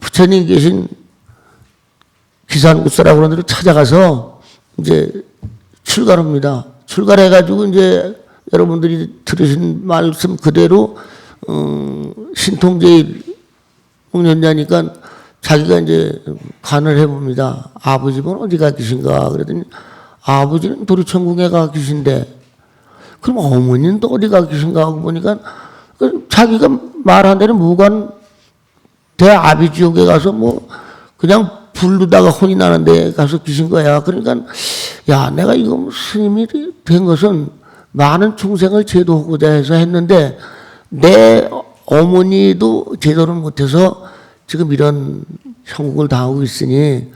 부처님 계신 기산구사라고 그런 데로 찾아가서 이제 출가합니다. 출가해가지고 이제 여러분들이 들으신 말씀 그대로 신통제일 6년자니까 자기가 이제 간을 해봅니다. 아버지는 어디가 계신가? 그랬더니 아버지는 도리천국에 가 계신데, 그럼 어머니는 또 어디가 계신가 하고 보니까 자기가 말한 대로 무관 대아비지옥에 가서 뭐 그냥 불르다가 혼이 나는데 가서 계신 거야. 그러니까 야, 내가 이거 스님이 된 것은 많은 중생을 제도하고자 해서 했는데 내 어머니도 제도를 못해서 지금 이런 형국을 당하고 있으니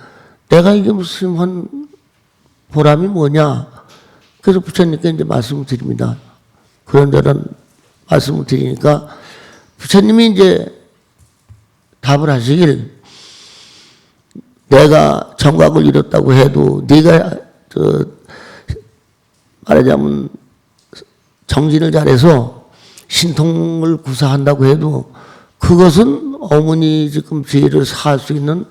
내가 이게 무슨 한 보람이 뭐냐. 그래서 부처님께 이제 말씀을 드립니다. 그런저런 말씀을 드리니까 부처님이 이제 답을 하시길, 내가 정각을 이뤘다고 해도 네가 말하자면 정진을 잘해서 신통을 구사한다고 해도 그것은 어머니 지금 죄를 사할 수 있는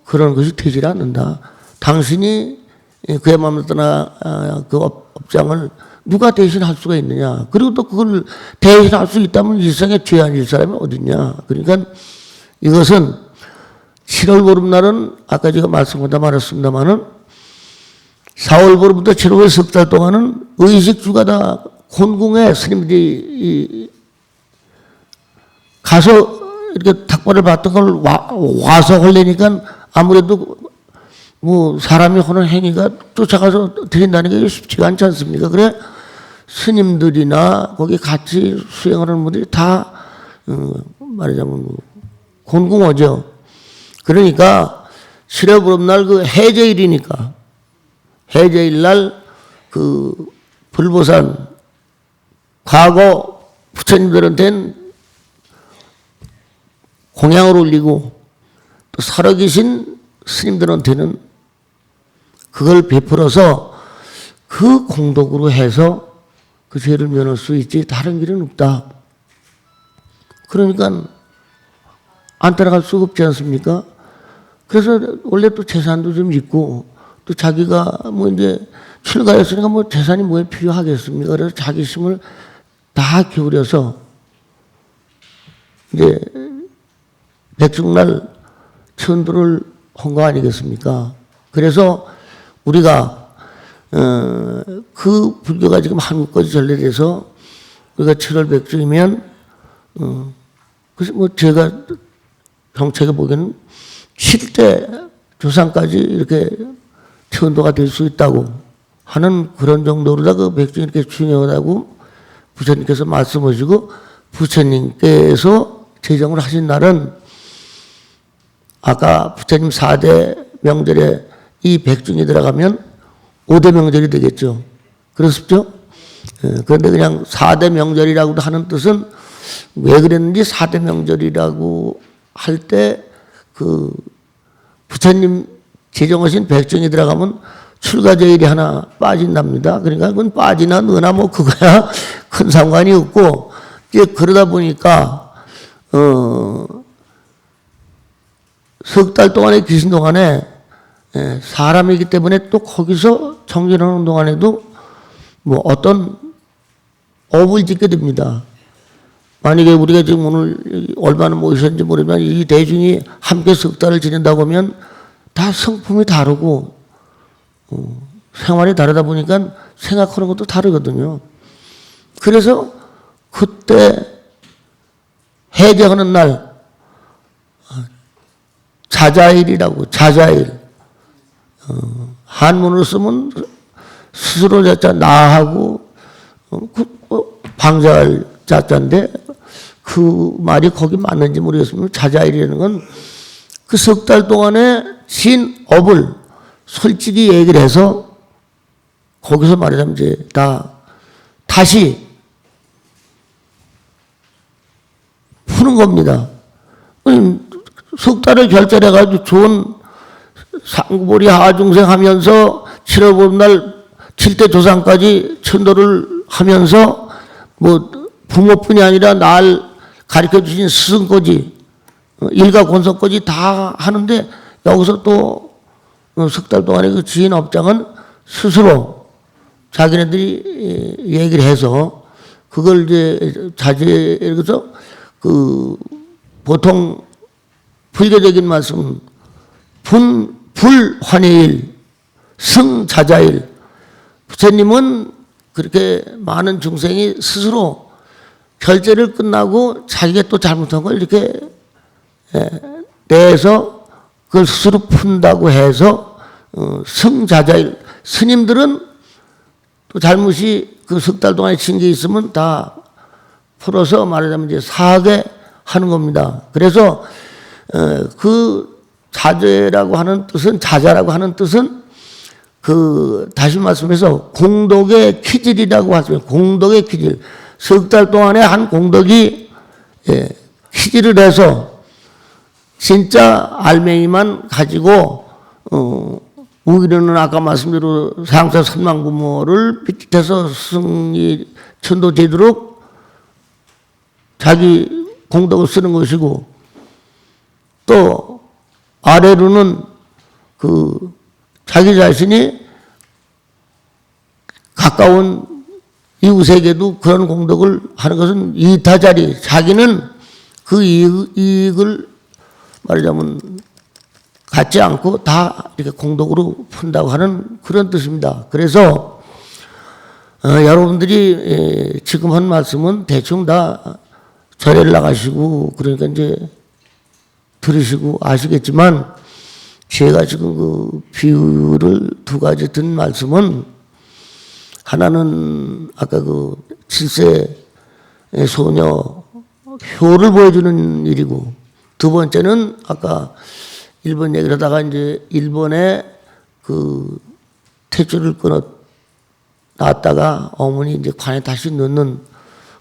그런 것이 되질 않는다. 당신이 그의 마음을 떠나 그 업장을 누가 대신할 수가 있느냐. 그리고 또 그걸 대신할 수 있다면 이 세상에 죄 아닐 사람이 어딨냐. 그러니까 이것은 7월 보름날은 아까 제가 말씀하다 말했습니다마는 4월 보름부터 7월 석 달 동안은 의식주가 곤궁에 스님들이 가서 이렇게 탁발을 받던 걸 와서 하려니까 아무래도 뭐 사람이 하는 행위가 쫓아가서 드린다는 게 쉽지가 않지 않습니까? 그래 스님들이나 거기 같이 수행하는 분들이 다 말하자면 곤궁어죠. 그러니까 7월 보름날 그 해제일이니까 해제일날 그 불보산 과거 부처님들한테는 공양을 올리고 또 살아계신 스님들한테는 그걸 베풀어서 그 공덕으로 해서 그 죄를 면할 수 있지 다른 길은 없다. 그러니까 안 따라갈 수가 없지 않습니까? 그래서 원래 또 재산도 좀 있고 또 자기가 뭐 이제 출가했으니까 뭐 재산이 뭐에 필요하겠습니까? 그래서 자기 힘을 다 기울여서 이제 백중날 천도를 한 거 아니겠습니까? 그래서 우리가 그 불교가 지금 한국까지 전래돼서 우리가 7월 백중이면 그래서 뭐 제가 정책에 보기에는 7대 조상까지 이렇게 천도가 될 수 있다고 하는 그런 정도로다 그 백중이 이렇게 중요하다고 부처님께서 말씀하시고 부처님께서 제정을 하신 날은 아까 부처님 4대 명절에 이 백중이 들어가면 5대 명절이 되겠죠. 그렇습죠? 그런데 그냥 4대 명절이라고 하는 뜻은 왜 그랬는지 4대 명절이라고 할 때 그 부처님 제정하신 백중이 들어가면 출가제일이 하나 빠진답니다. 그러니까 그건 빠지나 느나 뭐 그거야 큰 상관이 없고 이제 그러다 보니까 석 달 동안에 계신 동안에 사람이기 때문에 또 거기서 정진하는 동안에도 뭐 어떤 업을 짓게 됩니다. 만약에 우리가 지금 오늘 얼마나 모이셨는지 모르지만 이 대중이 함께 석 달을 지낸다고 하면 다 성품이 다르고 생활이 다르다 보니까 생각하는 것도 다르거든요. 그래서 그때 해제하는 날 자자일이라고 자자일 한문으로 쓰면 스스로 자자 나하고 방자할 자자인데 그 말이 거기 맞는지 모르겠습니다. 자자일이라는 건 그 석 달 동안에 진 업을 솔직히 얘기를 해서 거기서 말하자면 이제 다시 푸는 겁니다. 석 달을 결절해가지고 좋은 상구보리 하중생 하면서 7월 보름날 7대 조상까지 천도를 하면서 뭐 부모뿐이 아니라 날 가르쳐 주신 스승까지 일가 권속까지 다 하는데 여기서 또 석 달 동안의 그 지인 업장은 스스로 자기네들이 얘기를 해서 그걸 이제 자제해서 그 보통 불교적인 말씀은 불환해일, 승자자일. 부처님은 그렇게 많은 중생이 스스로 결제를 끝나고 자기가 또 잘못한 걸 이렇게 내서 그걸 스스로 푼다고 해서 승자자일. 스님들은 또 잘못이 그 석 달 동안에 진 게 있으면 다 풀어서 말하자면 이제 사하게 하는 겁니다. 그래서 그 자제라고 하는 뜻은, 자자라고 하는 뜻은 다시 말씀해서 공덕의 키질이라고 하죠. 공덕의 키질. 석 달 동안에 한 공덕이 키질을 해서 진짜 알맹이만 가지고 우기려는 아까 말씀대로 상사 선망부모를 빗대서 스승이 천도되도록 자기 공덕을 쓰는 것이고, 또 아래로는 자기 자신이 가까운 이웃에게도 그런 공덕을 하는 것은 이타자리. 자기는 그 이익을 말하자면 갖지 않고 다 이렇게 공덕으로 푼다고 하는 그런 뜻입니다. 그래서 여러분들이 지금 한 말씀은 대충 다 절에를 나가시고 그러니까 이제 들으시고 아시겠지만, 제가 지금 그 비유를 두 가지 든 말씀은, 하나는 아까 그 7세 소녀 효를 보여주는 일이고, 두 번째는 아까 일본 얘기를 하다가 이제 일본에 그 탯줄을 끊어 놨다가 어머니 이제 관에 다시 넣는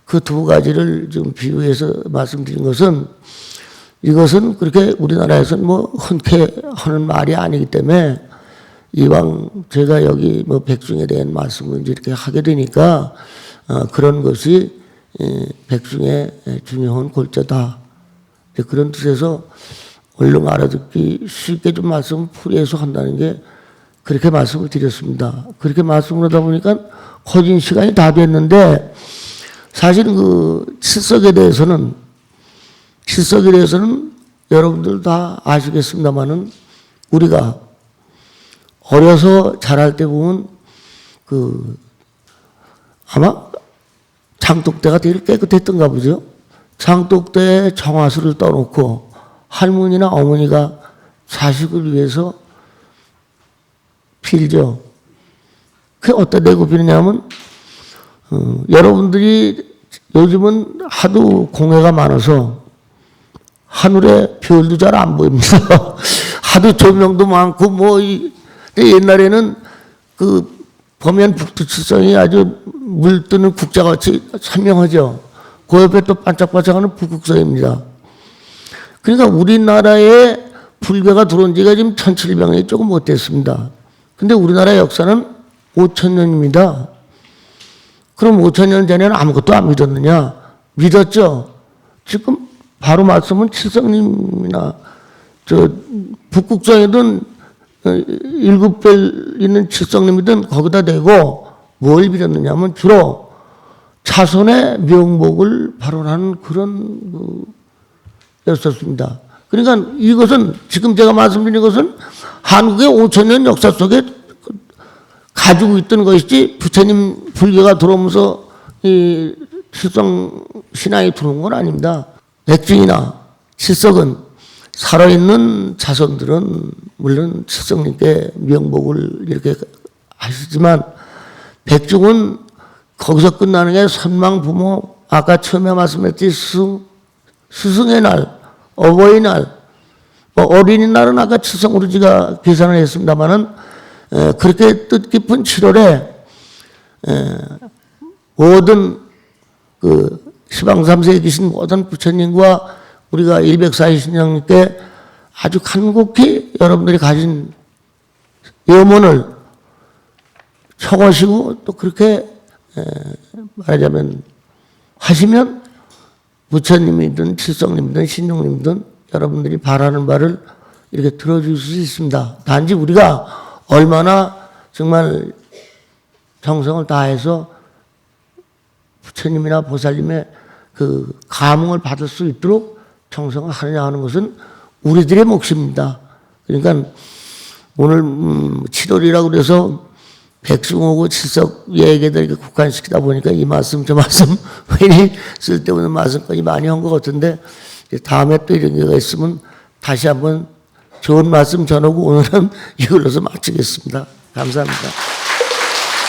그 두 가지를 좀 비유해서 말씀드린 것은, 이것은 그렇게 우리나라에서는 뭐 흔쾌 하는 말이 아니기 때문에 이왕 제가 여기 뭐 백중에 대한 말씀을 이렇게 하게 되니까 그런 것이 백중의 중요한 골자다. 그런 뜻에서 얼른 알아듣기 쉽게 좀 말씀을 풀이해서 한다는 게 그렇게 말씀을 드렸습니다. 그렇게 말씀을 하다 보니까 거진 시간이 다 됐는데, 사실은 그 칠석에 대해서는 여러분들 다 아시겠습니다만은, 우리가 어려서 자랄 때 보면 아마 장독대가 되게 깨끗했던가 보죠. 장독대에 정화수를 떠놓고 할머니나 어머니가 자식을 위해서 빌죠. 그게 어디다 내고 비느냐면, 여러분들이 요즘은 하도 공해가 많아서 하늘에 별도 잘 안 보입니다. 하도 조명도 많고 옛날에는 보면 북두칠성이 아주 물뜨는 국자같이 선명하죠. 그 옆에 또 반짝반짝하는 북극성입니다. 그러니까 우리나라에 불교가 들어온 지가 지금 1700년이 조금 못 됐습니다. 근데 우리나라 역사는 5000년입니다. 그럼 5000년 전에는 아무것도 안 믿었느냐? 믿었죠. 지금 바로 말씀은 칠성님이나 북극성이든 7별 있는 칠성님이든 거기다 대고 뭘 믿었느냐 하면 주로 자손의 명복을 발언하는 그런 였었습니다. 그러니까 이것은 지금 제가 말씀드린 것은 한국의 5000년 역사 속에 가지고 있던 것이지, 부처님 불교가 들어오면서 이 칠성 신앙이 들어온 건 아닙니다. 백중이나 칠석은 살아있는 자손들은 물론 칠성님께 명복을 이렇게 하시지만, 백중은 거기서 끝나는 게 선망 부모, 아까 처음에 말씀했듯이 스승의 날, 어버이날, 어린이날은 아까 칠성으로 제가 계산을 했습니다만은, 그렇게 뜻깊은 7월에 모든 시방 3세에 계신 모든 부처님과 우리가 140년께 아주 간곡히 여러분들이 가진 염원을 청하시고 또 그렇게 말하자면 하시면 부처님이든 칠성님이든 신용님이든 여러분들이 바라는 바를 이렇게 들어줄 수 있습니다. 단지 우리가 얼마나 정말 정성을 다해서 부처님이나 보살님의 그 감흥을 받을 수 있도록 정성을 하느냐 하는 것은 우리들의 몫입니다. 그러니까 오늘 7월이라고 그래서 백승호고 칠석 얘기들 이렇게 국한시키다 보니까 이 말씀 저 말씀 괜히 쓸데없는 말씀까지 많이 한 것 같은데 다음에 또 이런 게가 있으면 다시 한번 좋은 말씀 전하고 오늘은 이걸로서 마치겠습니다. 감사합니다.